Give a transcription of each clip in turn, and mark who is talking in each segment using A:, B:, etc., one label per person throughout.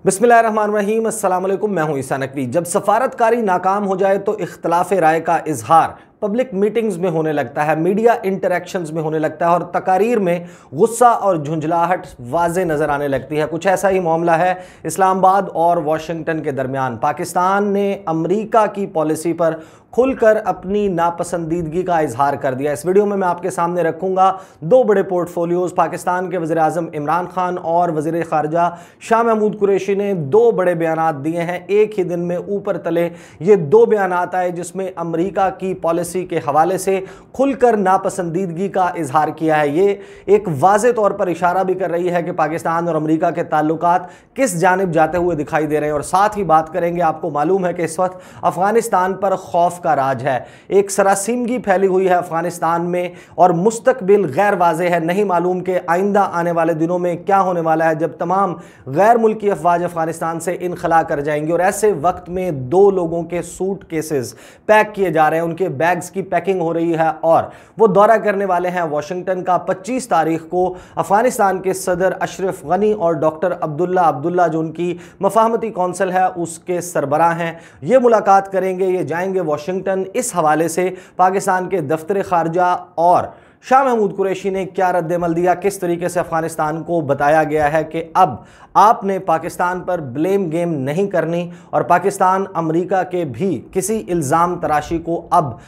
A: बिस्मिल्लाहिर्रहमानिर्रहीम, अस्सलाम वालेकुम। मैं हूं ईसा नकवी। जब सफारतकारी नाकाम हो जाए तो इख्तलाफ राय का इजहार पब्लिक मीटिंग्स में होने लगता है, मीडिया इंटरेक्शंस में होने लगता है और तकारीर में गुस्सा और झुंझलाहट वाज़े नज़र आने लगती है। कुछ ऐसा ही मामला है इस्लामाबाद और वाशिंगटन के दरमियान। पाकिस्तान ने अमेरिका की पॉलिसी पर खुलकर अपनी नापसंदीदगी का इजहार कर दिया। इस वीडियो में मैं आपके सामने रखूंगा दो बड़े पोर्टफोलियोज़। पाकिस्तान के वज़ीर आज़म इमरान खान और वज़ीर ख़ारजा शाह महमूद कुरैशी ने दो बड़े बयानात दिए हैं। एक ही दिन में ऊपर तले ये दो बयानात आए जिसमें अमेरिका की पॉलिसी के हवाले से खुलकर नापसंदीदगी का इजहार किया है। ये एक वाज़े तौर पर इशारा भी कर रही है कि पाकिस्तान और अमेरिका के ताल्लुकात किस जानिब जाते हुए दिखाई दे रहे हैं। और साथ ही बात करेंगे, आपको मालूम है कि इस वक्त अफगानिस्तान पर खौफ का राज है, एक सरासीमगी फैली हुई है अफगानिस्तान में और मुस्तकबिल गैर वाज़े है। नहीं मालूम कि आइंदा आने वाले दिनों में क्या होने वाला है जब तमाम गैर मुल्की अफवाज अफगानिस्तान से इनखला कर जाएंगी। और ऐसे वक्त में दो लोगों के सूट केसेस पैक किए जा रहे हैं, उनके बैग्स की पैकिंग हो रही है और वो दौरा करने वाले हैं वाशिंगटन का। 25 तारीख को अफगानिस्तान के सदर अशरफ गनी और डॉक्टर अब्दुल्ला जो उनकी मफाहमती कौंसिल है उसके सरबराह हैं, ये मुलाकात करेंगे, ये जाएंगे वाशिंगटन। इस हवाले से पाकिस्तान के दफ्तर खारजा और शाह महमूद कुरैशी ने क्या रद्द-ए-अमल दिया, किस तरीके से अफगानिस्तान को बताया गया है कि अब आपने पाकिस्तान पर ब्लेम गेम नहीं करनी और पाकिस्तान अमेरिका के भी किसी इल्ज़ाम तराशी को अब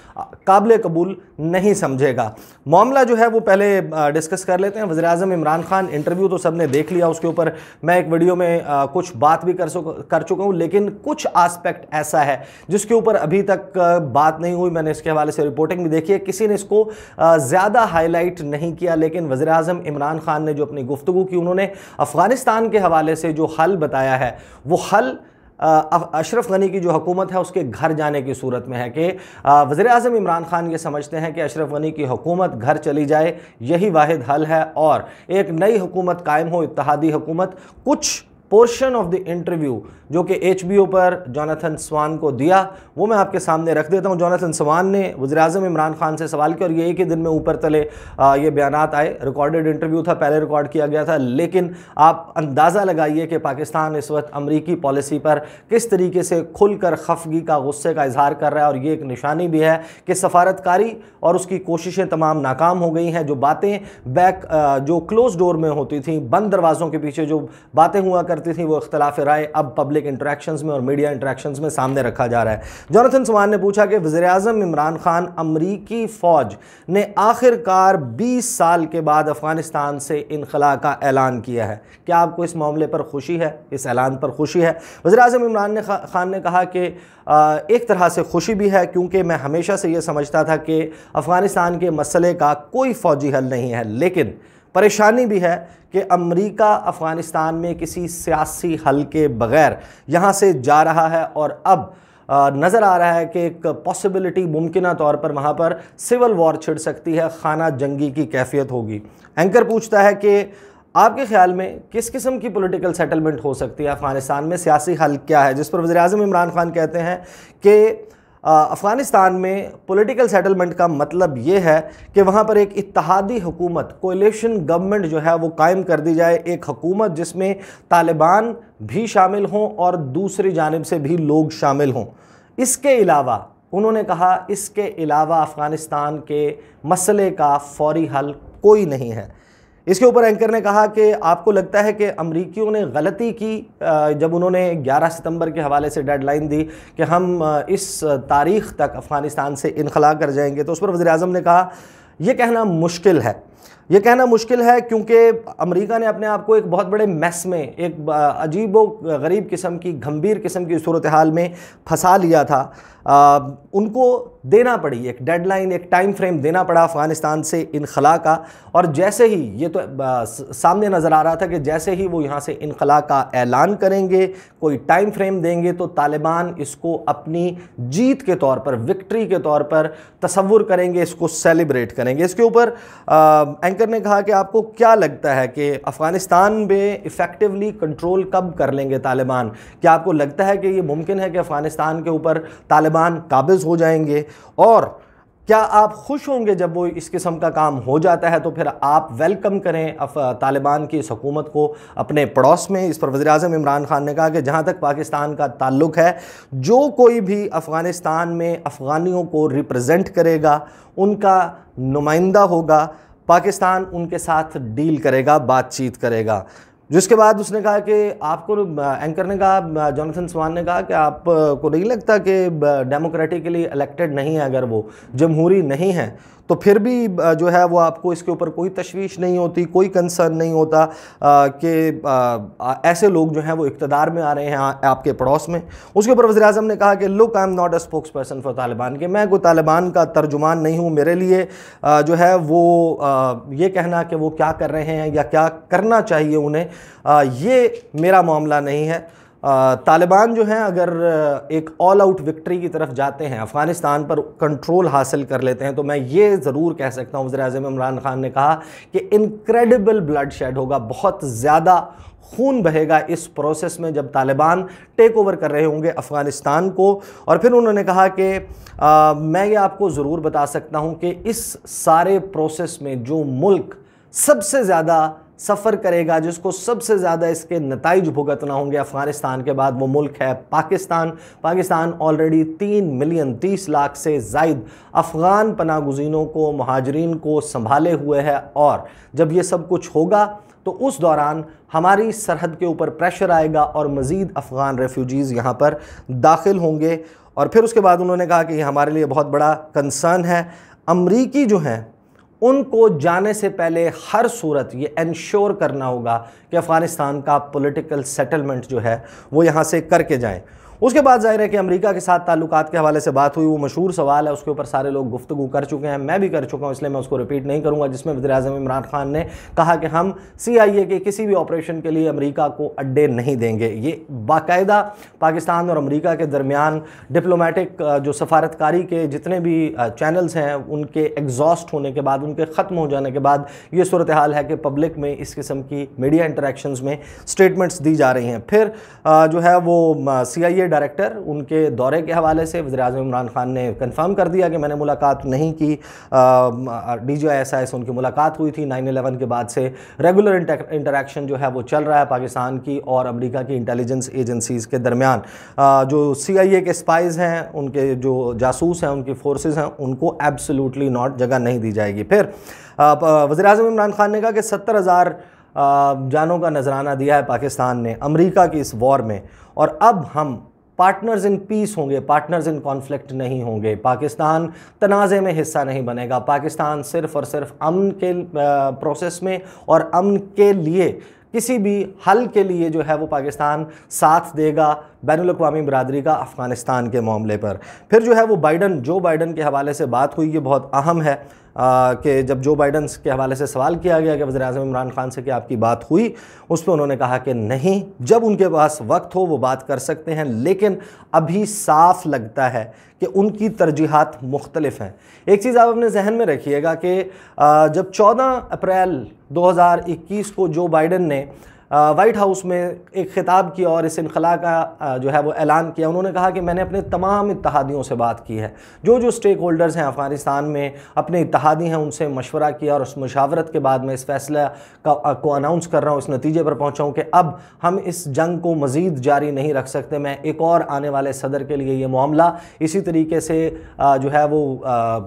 A: काबिल कबूल नहीं समझेगा। मामला जो है वो पहले डिस्कस कर लेते हैं। वज़ीर आज़म इमरान खान इंटरव्यू तो सबने देख लिया, उसके ऊपर मैं एक वीडियो में कुछ बात भी कर चुका हूँ, लेकिन कुछ आस्पेक्ट ऐसा है जिसके ऊपर अभी तक बात नहीं हुई। मैंने इसके हवाले से रिपोर्टिंग भी देखी है, किसी ने इसको ज़्यादा हाईलाइट नहीं किया, लेकिन वज़ीर आज़म इमरान खान ने जो अपनी गुफ्तगू की, उन्होंने अफ़गानिस्तान के हवाले से जो हल बताया है वो हल अशरफ गनी की जो हुकूमत है उसके घर जाने की सूरत में है कि वज़ीर आज़म इमरान खान ये समझते हैं कि अशरफ गनी की हुकूमत घर चली जाए, यही वाहिद हल है और एक नई हुकूमत कायम हो, इत्तेहादी हुकूमत। कुछ पोर्शन ऑफ द इंटरव्यू जो कि HBO पर जोनाथन स्वान को दिया वो मैं आपके सामने रख देता हूं। जोनाथन स्वान ने वज़ीर आज़म इमरान खान से सवाल किया और ये एक ही दिन में ऊपर तले ये बयानात आए। रिकॉर्डेड इंटरव्यू था, पहले रिकॉर्ड किया गया था, लेकिन आप अंदाज़ा लगाइए कि पाकिस्तान इस वक्त अमरीकी पॉलिसी पर किस तरीके से खुलकर खफगी का, गुस्से का इजहार कर रहा है। और ये एक निशानी भी है कि सफारतकारी और उसकी कोशिशें तमाम नाकाम हो गई हैं। जो बातें जो क्लोज डोर में होती थी, बंद दरवाज़ों के पीछे जो बातें हुआ करती थी, वो इख्तलाफ राय अब पब्लिक इंटरेक्शंस में और मीडिया इंटरेक्शंस में सामने रखा जा रहा है। जोनाथन स्वान ने पूछा कि वज़ीर आज़म इमरान खान, अमरीकी फ़ौज ने आखिरकार 20 साल के बाद अफ़गानिस्तान से इनखला का ऐलान किया है, क्या आपको इस मामले पर खुशी है, इस ऐलान पर खुशी है? वज़ीर आज़म इमरान खान ने कहा कि एक तरह से खुशी भी है क्योंकि मैं हमेशा से ये समझता था कि अफ़गानिस्तान के मसले का कोई फ़ौजी हल नहीं है, लेकिन परेशानी भी है कि अमेरिका अफ़गानिस्तान में किसी सियासी हल के बग़ैर यहाँ से जा रहा है और अब नज़र आ रहा है कि एक पॉसिबिलिटी मुमकिन तौर पर वहाँ पर सिविल वॉर छिड़ सकती है, खाना जंगी की कैफियत होगी। एंकर पूछता है कि आपके ख्याल में किस किस्म की पॉलिटिकल सेटलमेंट हो सकती है अफ़गानिस्तान में, सियासी हल क्या है? जिस पर वज़ीर आज़म इमरान खान कहते हैं कि अफ़गानिस्तान में पॉलिटिकल सेटलमेंट का मतलब ये है कि वहाँ पर एक इत्तेहादी हुकूमत, कोalition गवर्नमेंट जो है वो कायम कर दी जाए, एक हुकूमत जिसमें तालिबान भी शामिल हों और दूसरी जानिब से भी लोग शामिल हों। इसके अलावा उन्होंने कहा, इसके अलावा अफ़गानिस्तान के मसले का फौरी हल कोई नहीं है। इसके ऊपर एंकर ने कहा कि आपको लगता है कि अमरीकियों ने गलती की जब उन्होंने 11 सितंबर के हवाले से डेडलाइन दी कि हम इस तारीख़ तक अफ़गानिस्तान से इनखला कर जाएंगे? तो उस पर वज़ीर आज़म ने कहा यह कहना मुश्किल है, ये कहना मुश्किल है क्योंकि अमेरिका ने अपने आप को एक बहुत बड़े मैस में, एक अजीब व गरीब किस्म की, गंभीर किस्म की सूरत हाल में फंसा लिया था। उनको देना पड़ी एक डेडलाइन, एक टाइम फ्रेम देना पड़ा अफ़गानिस्तान से इनखला का। और जैसे ही ये तो सामने नज़र आ रहा था कि जैसे ही वो यहाँ से इनखला का ऐलान करेंगे, कोई टाइम फ्रेम देंगे, तो तालिबान इसको अपनी जीत के तौर पर, विक्ट्री के तौर पर तसव्वुर करेंगे, इसको सेलिब्रेट करेंगे। इसके ऊपर एंकर ने कहा कि आपको क्या लगता है कि अफ़गानिस्तान में इफ़ेक्टिवली कंट्रोल कब कर लेंगे तालिबान? क्या आपको लगता है कि ये मुमकिन है कि अफ़गानिस्तान के ऊपर तालिबान काबिज़ हो जाएंगे? और क्या आप खुश होंगे जब वो इस किस्म का काम हो जाता है? तो फिर आप वेलकम करें तालिबान की इस हुकूमत को अपने पड़ोस में। इस पर वज़ीर-ए-आज़म इमरान खान ने कहा कि जहाँ तक पाकिस्तान का ताल्लुक़ है, जो कोई भी अफ़गानिस्तान में अफ़गानियों को रिप्रेजेंट करेगा, उनका नुमाइंदा होगा, पाकिस्तान उनके साथ डील करेगा, बातचीत करेगा। जिसके बाद उसने कहा कि आपको, एंकर ने कहा, जोनाथन स्वान ने कहा कि आपको नहीं लगता कि डेमोक्रेटिकली इलेक्टेड नहीं है, अगर वो जमहूरी नहीं है तो फिर भी जो है वो आपको इसके ऊपर कोई तशवीश नहीं होती, कोई कंसर्न नहीं होता कि ऐसे लोग जो हैं वो इक़्तिदार में आ रहे हैं आपके पड़ोस में। उसके ऊपर वज़ीर-ए-आज़म ने कहा कि look, I am not a spokes person for Taliban, कि मैं कोई तालिबान का तर्जुमान नहीं हूँ। मेरे लिए जो है वो ये कहना कि वो क्या कर रहे हैं या क्या करना चाहिए उन्हें, ये मेरा मामला नहीं है। तालिबान जो हैं अगर एक ऑल आउट विक्ट्री की तरफ जाते हैं, अफ़गानिस्तान पर कंट्रोल हासिल कर लेते हैं, तो मैं ये ज़रूर कह सकता हूँ, वज़ीर-ए-आज़म इमरान खान ने कहा कि इनक्रेडिबल ब्लड शेड होगा, बहुत ज़्यादा खून बहेगा इस प्रोसेस में जब तालिबान टेक ओवर कर रहे होंगे अफ़गानिस्तान को। और फिर उन्होंने कहा कि मैं ये आपको ज़रूर बता सकता हूँ कि इस सारे प्रोसेस में जो मुल्क सबसे ज़्यादा सफ़र करेगा, जिसको सबसे ज़्यादा इसके नताइज भुगतना होंगे अफ़गानिस्तान के बाद, वो मुल्क है पाकिस्तान। पाकिस्तान ऑलरेडी 3 मिलियन 30 लाख से ज़ायद अफ़गान पनागुज़ीनों को, महाजरीन को संभाले हुए है। और जब ये सब कुछ होगा तो उस दौरान हमारी सरहद के ऊपर प्रेशर आएगा और मज़ीद अफ़गान रेफ्यूजीज़ यहाँ पर दाखिल होंगे। और फिर उसके बाद उन्होंने कहा कि ये हमारे लिए बहुत बड़ा कंसर्न है। अमरीकी जो हैं उनको जाने से पहले हर सूरत ये इंश्योर करना होगा कि अफ़गानिस्तान का पॉलिटिकल सेटलमेंट जो है वो यहाँ से करके जाएं। उसके बाद ज़ाहिर है कि अमेरिका के साथ ताल्लुकात के हवाले से बात हुई। वो मशहूर सवाल है, उसके ऊपर सारे लोग गुफ्तगू कर चुके हैं, मैं भी कर चुका हूँ, इसलिए मैं उसको रिपीट नहीं करूँगा, जिसमें वज़ीर-ए-आज़म इमरान खान ने कहा कि हम CIA के किसी भी ऑपरेशन के लिए अमेरिका को अड्डे नहीं देंगे। ये बाकायदा पाकिस्तान और अमेरिका के दरमियान डिप्लोमेटिक जो सफारतकारी के जितने भी चैनल्स हैं उनके एग्जॉस्ट होने के बाद, उनके ख़त्म हो जाने के बाद ये सूरत हाल है कि पब्लिक में इस किस्म की मीडिया इंटरेक्शंस में स्टेटमेंट्स दी जा रही हैं। फिर जो है वो CIA डायरेक्टर, उनके दौरे के हवाले से वज़ीर-ए-आज़म इमरान खान ने कंफर्म कर दिया कि मैंने मुलाकात नहीं की। DGI से उनकी मुलाकात हुई थी। 9/11 के बाद से रेगुलर इंटरेक्शन जो है वो चल रहा है पाकिस्तान की और अमेरिका की इंटेलिजेंस एजेंसीज़ के दरमियान। जो CIA के स्पाइज़ हैं, उनके जो जासूस हैं, उनकी फोर्सेस हैं, उनको एब्सोल्युटली नॉट जगह नहीं दी जाएगी। फिर वज़ीर-ए-आज़म इमरान खान ने कहा कि 70,000 जानों का नजराना दिया है पाकिस्तान ने अमेरिका की इस वॉर में, और अब हम पार्टनर्स इन पीस होंगे, पार्टनर्स इन कॉन्फ्लिक्ट नहीं होंगे। पाकिस्तान तनाज़े में हिस्सा नहीं बनेगा। पाकिस्तान सिर्फ़ और सिर्फ अमन के प्रोसेस में और अमन के लिए, किसी भी हल के लिए जो है वो पाकिस्तान साथ देगा बैनुल-अक़वामी बिरादरी का अफ़गानिस्तान के मामले पर। फिर जो है वो जो बाइडन के हवाले से बात हुई, ये बहुत अहम है कि जब जो बाइडन के हवाले से सवाल किया गया कि वज़ीर-ए-आज़म इमरान खान से कि आपकी बात हुई, उस पर उन्होंने कहा कि नहीं, जब उनके पास वक्त हो वो बात कर सकते हैं, लेकिन अभी साफ लगता है कि उनकी तरजीहात मुख्तलिफ हैं। एक चीज़ आप अपने जहन में रखिएगा कि जब 14 अप्रैल 2021 को जो बाइडन ने वाइट हाउस में एक ख़िताब किया और इस इनखला का जो है वो ऐलान किया, उन्होंने कहा कि मैंने अपने तमाम इत्तहादियों से बात की है, जो स्टेक होल्डर्स हैं अफ़गानिस्तान में, अपने इत्तहादी हैं, उनसे मशवरा किया और उस मशावरत के बाद मैं इस फैसला को अनाउंस कर रहा हूँ, इस नतीजे पर पहुँचा हूँ कि अब हम इस जंग को मज़ीद जारी नहीं रख सकते। मैं एक और आने वाले सदर के लिए ये मामला इसी तरीके से जो है वो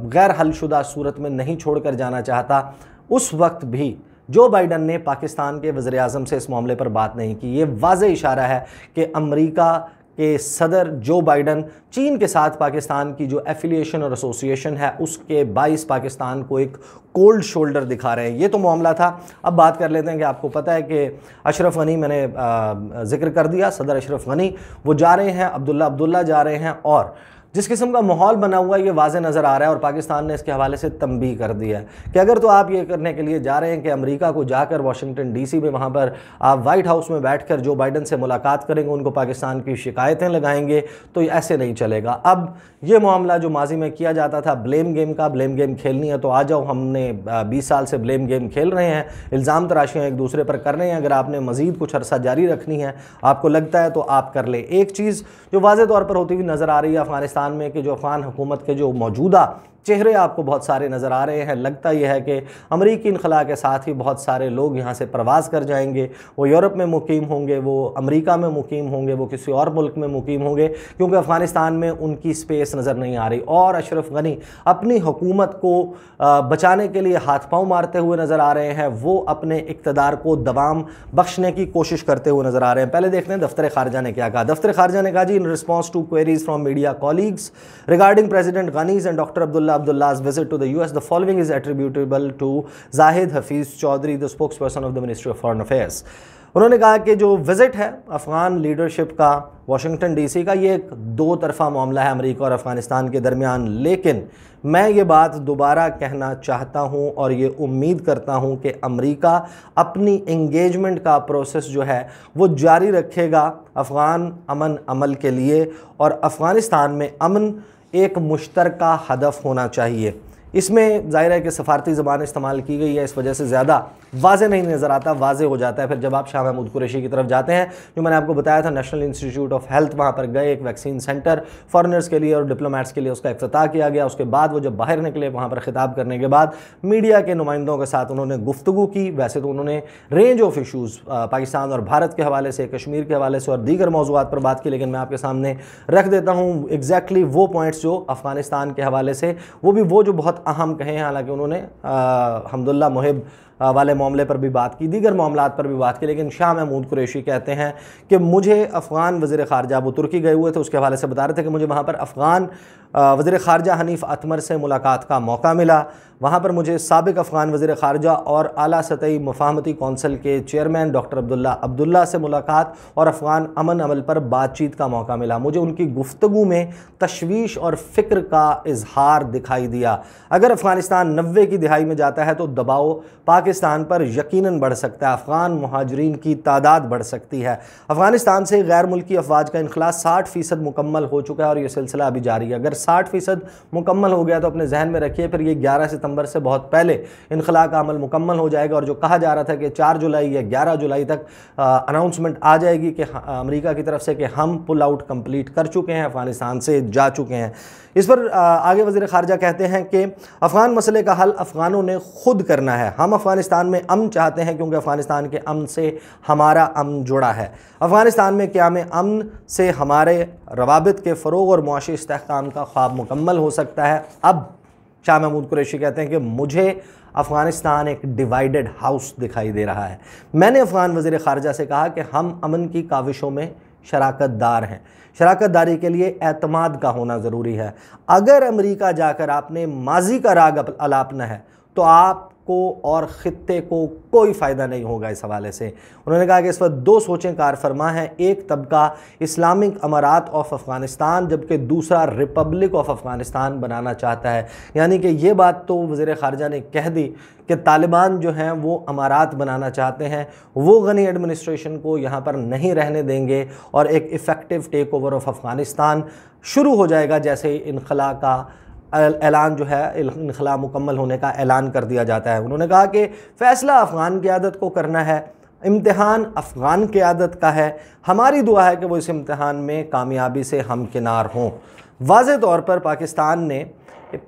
A: गैर हलशुदा सूरत में नहीं छोड़ कर जाना चाहता। उस वक्त भी जो बाइडन ने पाकिस्तान के वज़ीर-ए-आज़म से इस मामले पर बात नहीं की। ये वाज़ेह इशारा है कि अमेरिका के सदर जो बाइडन चीन के साथ पाकिस्तान की जो एफिलिएशन और एसोसिएशन है उसके बाइस पाकिस्तान को एक कोल्ड शोल्डर दिखा रहे हैं। ये तो मामला था। अब बात कर लेते हैं कि आपको पता है कि अशरफ गनी, मैंने जिक्र कर दिया, सदर अशरफ गनी वो जा रहे हैं, अब्दुल्ला जा रहे हैं, और जिस किस्म का माहौल बना हुआ है ये वाज़े नज़र आ रहा है। और पाकिस्तान ने इसके हवाले से तंबीह कर दिया है कि अगर तो आप ये करने के लिए जा रहे हैं कि अमेरिका को जाकर वाशिंगटन DC में वहाँ पर आप वाइट हाउस में बैठकर जो बाइडन से मुलाकात करेंगे, उनको पाकिस्तान की शिकायतें लगाएंगे, तो ऐसे नहीं चलेगा। अब ये मामला जो माजी में किया जाता था ब्लेम गेम का, ब्लेम गेम खेलनी है तो आ जाओ, हमने 20 साल से ब्लेम गेम खेल रहे हैं, इल्ज़ाम तराशियाँ एक दूसरे पर कर रहे हैं, अगर आपने मज़ीद कुछ अरसा जारी रखनी है, आपको लगता है तो आप कर ले। एक चीज़ जो वाज़े तौर पर होती हुई नज़र आ रही है अफ़गानिस्तान में कि जो अफ़गान हुकूमत के जो मौजूदा चेहरे आपको बहुत सारे नज़र आ रहे हैं। लगता यह है कि अमरीकी इनखला के साथ ही बहुत सारे लोग यहाँ से प्रवास कर जाएंगे, वो यूरोप में मुकीम होंगे, वो अमेरिका में मुकीम होंगे, वो किसी और मुल्क में मुकीम होंगे, क्योंकि अफ़गानिस्तान में उनकी स्पेस नज़र नहीं आ रही। और अशरफ गनी अपनी हुकूमत को बचाने के लिए हाथ पांव मारते हुए नज़र आ रहे हैं, वो अपने इक़्तिदार को दवाम बख्शने की कोशिश करते हुए नज़र आ रहे हैं। पहले देखते हैं दफ्तर खारजा ने क्या कहा। दफ्तर खारजा ने कहा जी, in response to queries from media colleagues regarding president Ghani's and doctor Abdullah Abdullah's visit to the US, the following is attributable to Zahid Hafiz Chaudhry, the spokesperson of the Ministry of Foreign Affairs. उन्होंने कहा कि जो visit है Afghan leadership का Washington DC का, ये एक दो तरफ़ा मामला है अमेरिका और अफ़गानिस्तान के दरमियान। लेकिन मैं ये बात दोबारा कहना चाहता हूँ और ये उम्मीद करता हूँ कि अमेरिका अपनी इंगेजमेंट का प्रोसेस जो है वो जारी रखेगा अफ़गान अमन अमल के लिए, और अफ़गानिस्तान में अमन एक मुश्तरका हदफ होना चाहिए। इसमें ज़ाहिर है कि सफारती ज़बान इस्तेमाल की गई है, इस वजह से ज़्यादा वाज़े नहीं नज़र आता, वाज़े हो जाता है फिर जब आप शाह महमूद कुरैशी की तरफ जाते हैं। जो मैंने आपको बताया था, नेशनल इंस्टीट्यूट ऑफ हेल्थ, वहाँ पर गए, एक वैक्सीन सेंटर फॉरेनर्स के लिए और डिप्लोमेट्स के लिए उसका इफ्तिताह किया गया। उसके बाद वो जब बाहर निकले, वहाँ पर खिताब करने के बाद मीडिया के नुमाइंदों के साथ उन्होंने गुफ्तगू की। वैसे तो उन्होंने रेंज ऑफ इशूज़ पाकिस्तान और भारत के हवाले से, कश्मीर के हवाले से और दीगर मौज़ूआत पर बात की, लेकिन मैं आपके सामने रख देता हूँ एग्जैक्टली वो पॉइंट्स जो अफ़गानिस्तान के हवाले से, वो भी वो जो बहुत अहम कहे हैं। हालांकि उन्होंने हमदुल्ला मुहिब वाले मामले पर भी बात की, दीगर मामलात पर भी बात की, लेकिन शाह महमूद कुरैशी कहते हैं कि मुझे अफ़गान वज़ीर ख़ारजा, वो तुर्की गए हुए थे, उसके हवाले से बता रहे थे कि मुझे वहाँ पर अफ़गान वज़ीर ख़ारजा हनीफ़ अतमर से मुलाकात का मौका मिला। वहाँ पर मुझे साबिक़ अफ़गान वज़ीर ख़ारजा और आला सतही मुफ़ाहमती कौंसिल के चेयरमैन डॉक्टर अब्दुल्ला से मुलाकात और अफ़गान अमन अमल पर बातचीत का मौका मिला। मुझे उनकी गुफ्तगू में तशवीश और फ़िक्र का इजहार दिखाई दिया। अगर अफ़गानिस्तान 90 की दिहाई में जाता है तो दबाव पाकिस्तान पर यकीनन बढ़ सकता है, अफ़गान मुहाजिरीन की तादाद बढ़ सकती है। अफ़गानिस्तान से गैर मुल्की अफवाज का इनखला 60% मुकम्मल हो चुका है और ये सिलसिला अभी जारी है। अगर 60% मुकम्मल हो गया तो अपने जहन में रखिए फिर ये 11 सितंबर से बहुत पहले इनखला का अमल मुकम्मल हो जाएगा। और जो कहा जा रहा था कि 4 जुलाई या 11 जुलाई तक अनाउंसमेंट आ जाएगी कि अमेरिका की तरफ से कि हम पुल आउट कंप्लीट कर चुके हैं, अफ़गानिस्तान से जा चुके हैं। इस पर आगे वज़ीर ख़ारजा कहते हैं कि अफ़गान मसले का हल अफ़गानों ने खुद करना है। हम अफ़गानिस्तान में अमन चाहते हैं क्योंकि अफ़गानिस्तान के अमन से हमारा अमन जुड़ा है। अफ़गानिस्तान में क़याम अमन से हमारे रवाबित के फ़रोग़ और मुआशी इस्तेहकाम का ख्वाब मुकम्मल हो सकता है। अब शाह महमूद कुरैशी कहते हैं कि मुझे अफ़गानिस्तान एक डिवाइडेड हाउस दिखाई दे रहा है। मैंने अफ़गान वज़ीर ख़ारजा से कहा कि हम अमन की काविशों में शराकत दार हैं। शराकत दारी के लिए एतमाद का होना ज़रूरी है। अगर अमेरिका जाकर आपने माजी का राग अलापना है तो आपको और ख़ित्ते को कोई फ़ायदा नहीं होगा। इस हवाले से उन्होंने कहा कि इस वक्त 2 सोचें कार फरमा हैं। एक तबका इस्लामिक अमारात ऑफ अफ़गानिस्तान जबकि दूसरा रिपब्लिक ऑफ अफ़गानिस्तान बनाना चाहता है। यानी कि ये बात तो वज़ीर ख़ारजा ने कह दी कि तालिबान जो हैं वो अमारात बनाना चाहते हैं, वो गनी एडमिनिस्ट्रेशन को यहाँ पर नहीं रहने देंगे और एक effective take over of Afghanistan शुरू हो जाएगा जैसे इनखला का ऐलान जो है, इनखला मुकम्मल होने का ऐलान कर दिया जाता है। उन्होंने कहा कि फ़ैसला अफ़गान क़यादत को करना है, इम्तिहान अफ़गान क़यादत का है। हमारी दुआ है कि वो इस इम्तिहान में कामयाबी से हमकिनार हों। वाज़े तौर पर पाकिस्तान ने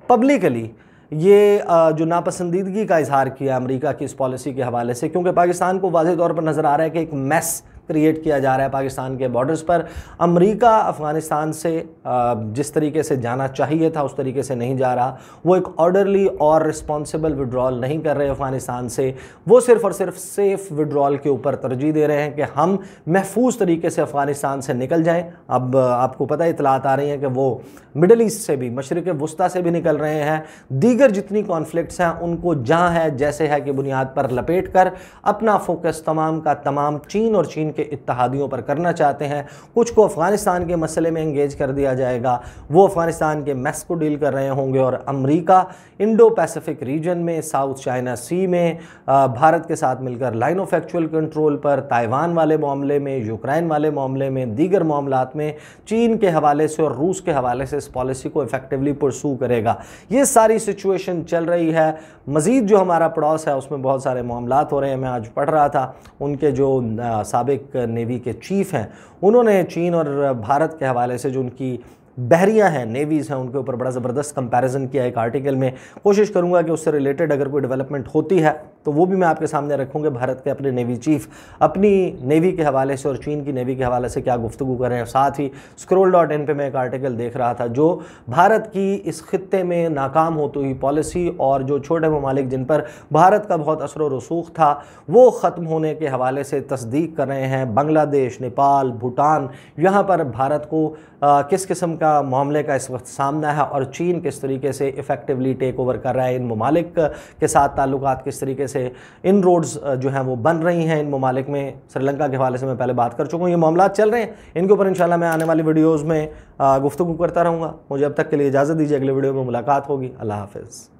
A: पब्लिकली ये जो नापसंदीदगी का इजहार किया अमेरिका की इस पॉलिसी के हवाले से, क्योंकि पाकिस्तान को वाज़े तौर पर नज़र आ रहा है कि एक मैस क्रिएट किया जा रहा है पाकिस्तान के बॉर्डर्स पर। अमेरिका अफ़गानिस्तान से जिस तरीके से जाना चाहिए था उस तरीके से नहीं जा रहा। वो एक ऑर्डरली और रिस्पॉन्सिबल विड्रॉल नहीं कर रहे अफ़गानिस्तान से, वो सिर्फ़ और सिर्फ सेफ़ विड्रॉल के ऊपर तरजीह दे रहे हैं कि हम महफूज तरीके से अफ़गानिस्तान से निकल जाएँ। अब आपको पता है, इतलात आ रही हैं कि वो मिडल ईस्ट से भी, मशरिक़ वुस्ता से भी निकल रहे हैं। दीगर जितनी कॉन्फ्लिक्ट्स हैं उनको जहाँ है जैसे है कि बुनियाद पर लपेट कर अपना फोकस तमाम का तमाम चीन और चीन के इत्तहादियों पर करना चाहते हैं। कुछ को अफ़गानिस्तान के मसले में एंगेज कर दिया जाएगा, वो अफ़गानिस्तान के मैस को डील कर रहे होंगे और अमेरिका इंडो पैसिफिक रीजन में, साउथ चाइना सी में भारत के साथ मिलकर लाइन ऑफ एक्चुअल कंट्रोल पर, ताइवान वाले मामले में, यूक्रेन वाले मामले में, दीगर मामलात में चीन के हवाले से और रूस के हवाले से इस पॉलिसी को इफेक्टिवली परसू करेगा। ये सारी सिचुएशन चल रही है। मज़ीद जो हमारा पड़ोस है उसमें बहुत सारे मामलात हो रहे हैं। मैं आज पढ़ रहा था, उनके जो साबिक नेवी के चीफ़ हैं उन्होंने चीन और भारत के हवाले से जो उनकी बहरियाँ हैं, नेवीज़ हैं, उनके ऊपर बड़ा ज़बरदस्त कंपैरिजन किया एक आर्टिकल में। कोशिश करूँगा कि उससे रिलेटेड अगर कोई डेवलपमेंट होती है तो वो भी मैं आपके सामने रखूँगा। भारत के अपने नेवी चीफ अपनी नेवी के हवाले से और चीन की नेवी के हवाले से क्या गुफ्तगू कर रहे हैं। साथ ही scroll.in पे मैं एक आर्टिकल देख रहा था जो भारत की इस खित्ते में नाकाम होती हुई पॉलिसी और जो छोटे ममालिक जिन पर भारत का बहुत असर और रसूख था वो ख़त्म होने के हवाले से तस्दीक कर रहे हैं। बांग्लादेश, नेपाल, भूटान, यहाँ पर भारत को किस किस्म का मामले का इस वक्त सामना है और चीन किस तरीके से इफ़ेक्टिवली टेक ओवर कर रहा है इन ममालिक के साथ ताल्लुकात, किस तरीके से इन रोड्स जो हैं वो बन रही हैं इन ममालिक में। श्रीलंका के हवाले से मैं पहले बात कर चुका हूँ, ये मामला चल रहे हैं, इनके ऊपर इंशाल्लाह मैं आने वाली वीडियोज़ में गुफ्तगू करता रहूँगा। मुझे अब तक के लिए इजाज़त दीजिए, अगले वीडियो में मुलाकात होगी। अल्लाह हाफ़िज़।